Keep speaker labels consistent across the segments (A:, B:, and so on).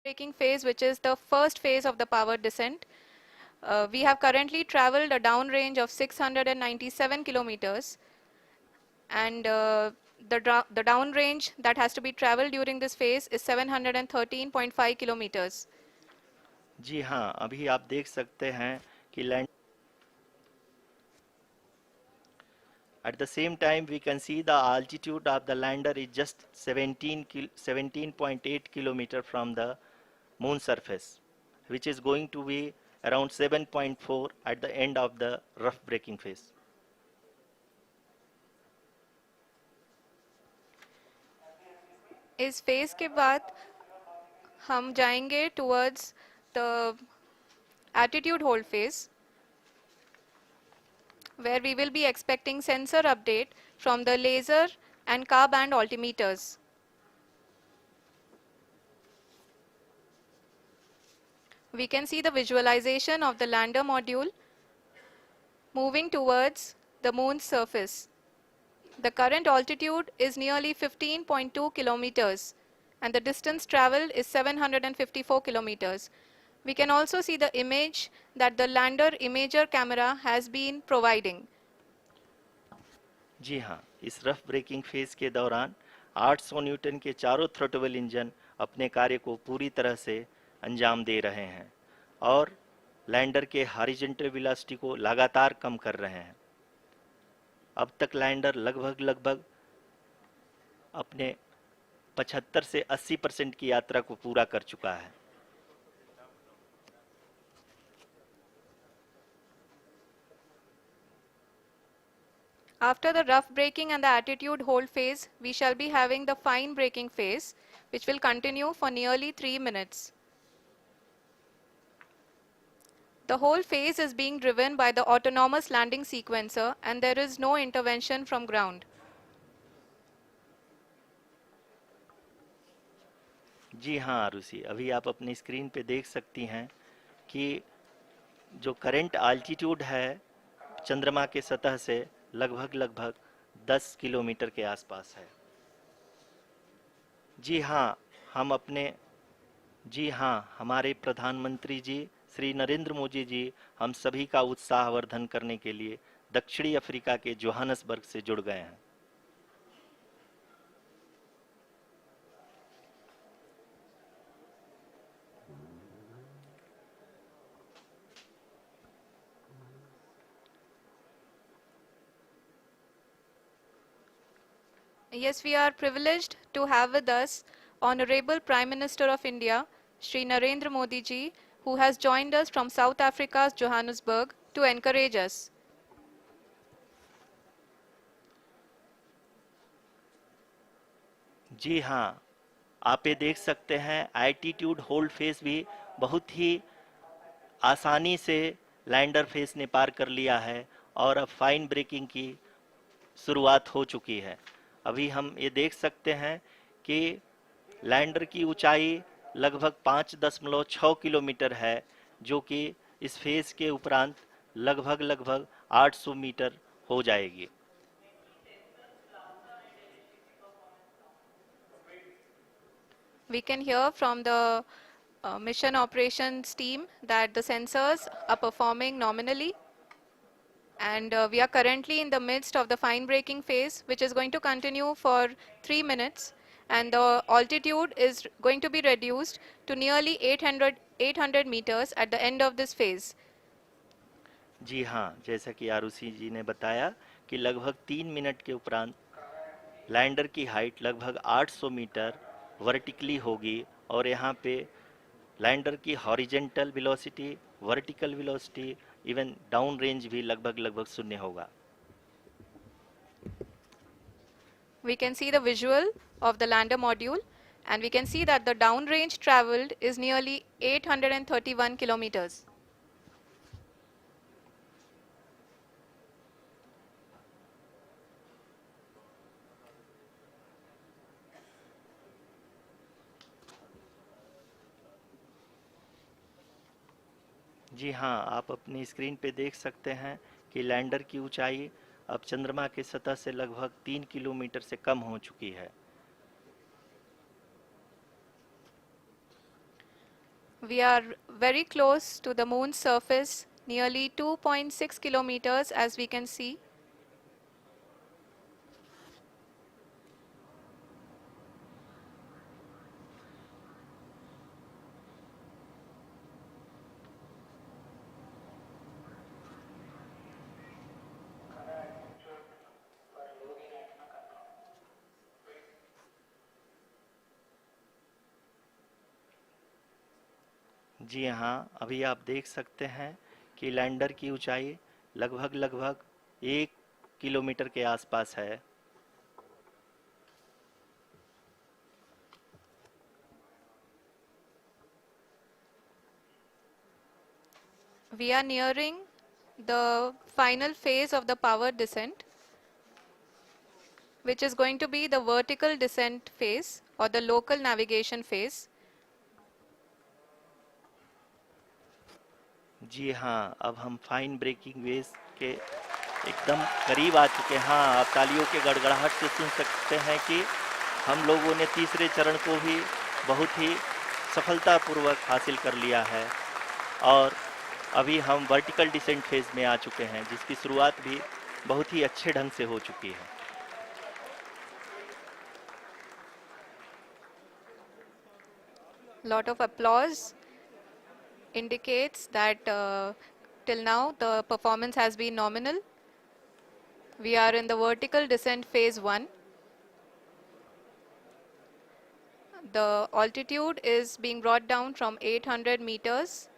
A: braking phase, which is the first phase of the power descent. We have currently traveled a downrange of 697 kilometers, and the downrange that has to be traveled during this phase is 713.5 kilometers.
B: जी हाँ, अभी आप देख सकते हैं कि land at the same time we can see the altitude of the lander is just 17.8 kilometer from the moon surface, which is going to be around 7.4 at the end of the rough braking phase.
A: इस phase के बाद हम जाएंगे towards the attitude hold phase, where we will be expecting sensor update from the laser and car band altimeters. We can see the visualization of the lander module moving towards the moon's surface. The current altitude is nearly 15.2 kilometers and the distance traveled is 754 kilometers. We can also see the image that the lander imager camera has been providing.
B: जी हाँ, इस rough breaking phase के दौरान 800 Newton के चारों throttle engine अपने कार्य को पूरी तरह से अंजाम दे रहे हैं और लैंडर के हॉरिजॉन्टल वेलोसिटी को लगातार कम कर रहे हैं। अब तक लैंडर लगभग अपने 75 से 80% की यात्रा को पूरा कर चुका है।
A: After the rough braking and the attitude hold phase, we shall be having the fine braking phase, which will continue for nearly 3 minutes. The whole phase is being driven by the autonomous landing sequencer and there is no intervention from ground.
B: जी हाँ आरुषि, अभी आप अपनी screen पे देख सकती हैं कि जो करंट आल्टीट्यूड है चंद्रमा के सतह से लगभग 10 किलोमीटर के आसपास है। जी हाँ, हमारे प्रधानमंत्री जी श्री नरेंद्र मोदी जी हम सभी का उत्साहवर्धन करने के लिए दक्षिणी अफ्रीका के जोहानसबर्ग से जुड़ गए हैं।
A: Yes, we are privileged to have with us Honorable Prime Minister of India, Shri Narendra Modi ji, who has joined us from South Africa's Johannesburg to encourage us.
B: जी हाँ, आप ये देख सकते हैं एल्टीट्यूड होल्ड फेस भी बहुत ही आसानी से लैंडर फेस ने पार कर लिया है और अब फाइन ब्रेकिंग की शुरुआत हो चुकी है। अभी हम ये देख सकते हैं कि लैंडर की ऊंचाई लगभग 5.6 किलोमीटर है, जो कि इस फेज के उपरांत लगभग 800 मीटर हो जाएगी।
A: We can hear from the mission operations team that the sensors are performing nominally, and we are currently in the midst of the fine braking phase, which is going to continue for 3 minutes, and the altitude is going to be reduced to nearly 800 meters at the end of this phase.
B: जी हाँ, जैसा कि आरुषि जी ने बताया कि लगभग 3 minute के उपरांत lander की हाइट लगभग 800 मीटर वर्टिकली होगी और यहाँ पे लैंडर की horizontal velocity, vertical velocity, even down range भी लगभग शून्य होगा।
A: We can see the visual of the lander module, and we can see that the downrange traveled is nearly 831 kilometers.
B: जी हाँ, आप अपनी स्क्रीन पे देख सकते हैं कि लैंडर की ऊंचाई अब चंद्रमा की सतह से लगभग 3 किलोमीटर से कम हो चुकी है।
A: We are very close to the moon's surface, nearly 2.6 kilometers as we can see.
B: जी हाँ, अभी आप देख सकते हैं कि लैंडर की ऊंचाई लगभग लगभग 1 किलोमीटर के आसपास है।
A: We are nearing the final phase of the power descent, which is going to be the vertical descent phase or the local navigation phase.
B: जी हाँ, अब हम फाइन ब्रेकिंग वेव्स के एकदम करीब आ चुके हैं। हाँ, आप तालियों के गड़गड़ाहट से सुन सकते हैं कि हम लोगों ने तीसरे चरण को भी बहुत ही सफलतापूर्वक हासिल कर लिया है और अभी हम वर्टिकल डिसेंट फेज में आ चुके हैं, जिसकी शुरुआत भी बहुत ही अच्छे ढंग से हो चुकी है।
A: Lot of applause indicates that till now the performance has been nominal. We are in the vertical descent phase 1. The altitude is being brought down from 800 meters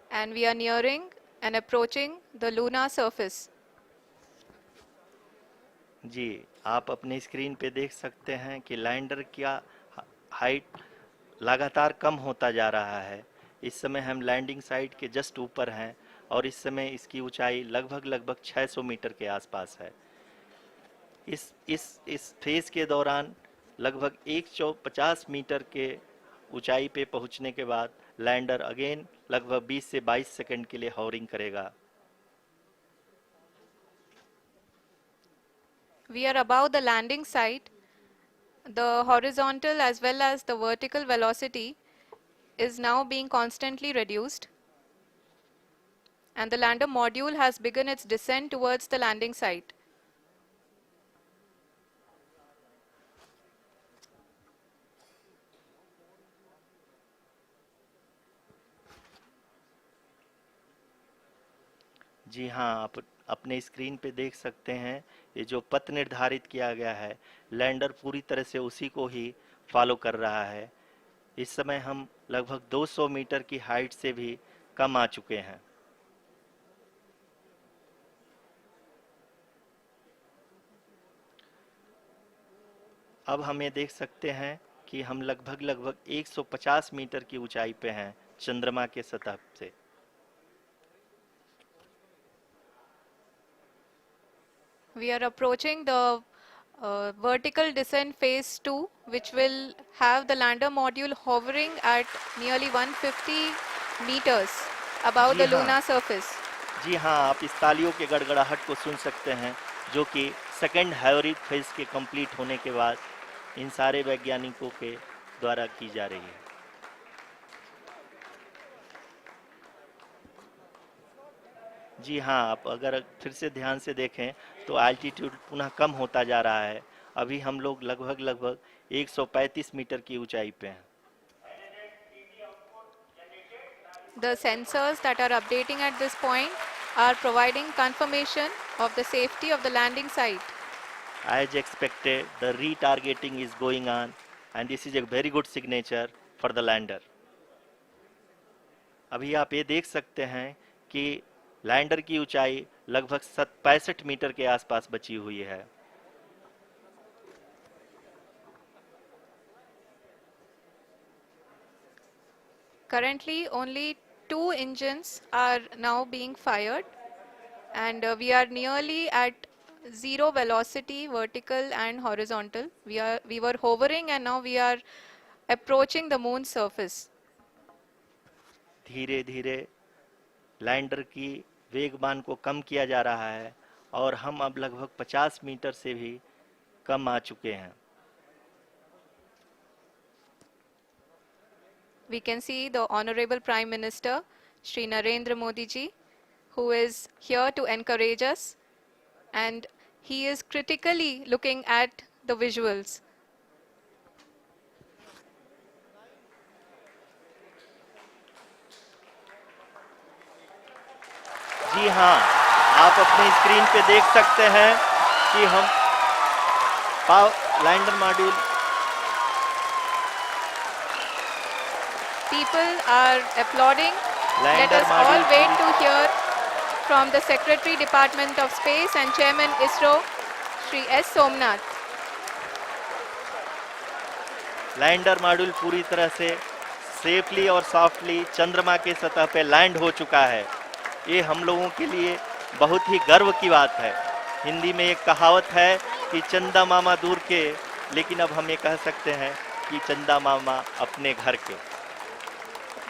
A: and we are nearing and approaching the lunar surface.
B: जी, आप अपनी screen पे देख सकते हैं कि lander का height लगातार कम होता जा रहा है। इस समय हम लैंडिंग साइट के जस्ट ऊपर हैं और इस समय इसकी ऊंचाई लगभग लगभग 600 मीटर के आसपास है। इस फेज के दौरान लगभग 150 मीटर के ऊंचाई पे पहुंचने के बाद लैंडर अगेन लगभग 20 से 22 सेकंड के लिए हॉवरिंग करेगा।
A: We are above the landing site. The horizontal as well as the vertical velocity is now being constantly reduced. And the lander module has begun its descent towards the landing site.
B: जी हाँ, आप अपने screen पे देख सकते हैं ये जो पथ निर्धारित किया गया है, लैंडर पूरी तरह से उसी को ही फॉलो कर रहा है। इस समय हम लगभग 200 मीटर की हाइट से भी कम आ चुके हैं। अब हम ये देख सकते हैं कि हम लगभग लगभग 150 मीटर की ऊंचाई पे हैं चंद्रमा के सतह से।
A: We are approaching the vertical descent phase 2, which will have the lander module hovering at nearly 150 meters above
B: ji
A: the
B: हाँ,
A: lunar surface.
B: जी हाँ, आप इस तालियों के गड़गड़ाहट को सुन सकते हैं, जो कि सेकंड हैवरिक फेज के कंप्लीट होने के बाद इन सारे वैज्ञानिकों के द्वारा की जा रही है। जी हाँ, आप अगर फिर से ध्यान से देखें तो एल्टीट्यूड पुनः कम होता जा रहा है। अभी हम लोग लगभग लगभग 135 मीटर की ऊंचाई पे हैं।
A: The sensors that are updating at this point are providing confirmation of the safety of the landing site.
B: As expected, the retargeting is going on and this is a very good signature for the lander. अभी आप ये देख सकते हैं कि lander की ऊंचाई लगभग 65 मीटर के आसपास बची हुई है।
A: Currently, only 2 engines are now being fired, and we are nearly at zero velocity, vertical and horizontal. We were hovering, and now we are approaching the moon's surface.
B: धीरे धीरे लैंडर की वेगमान को कम किया जा रहा है और हम अब लगभग 50 मीटर से भी कम आ चुके हैं।
A: we can see the Honorable Prime Minister, Shri Narendra Modi ji, who is here to encourage us, and he is critically looking at the visuals.
B: जी हाँ, आप अपनी स्क्रीन पे देख सकते हैं कि हम lander module
A: People are applauding. Let
B: lander
A: us all
B: module
A: wait to hear from the Secretary Department of Space and Chairman ISRO, Shri S. Somnath.
B: Lander module पूरी तरह से सेफली और सॉफ्टली चंद्रमा के सतह पे लैंड हो चुका है। ये हम लोगों के लिए बहुत ही गर्व की बात है। हिंदी में एक कहावत है कि चंदा मामा दूर के, लेकिन अब हम ये कह सकते हैं कि चंदा मामा अपने घर के।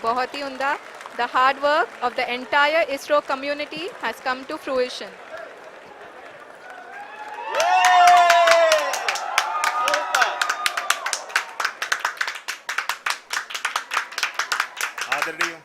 A: बहुत ही उम्दा. The hard work of the entire ISRO community has come to fruition.
C: आदरणीय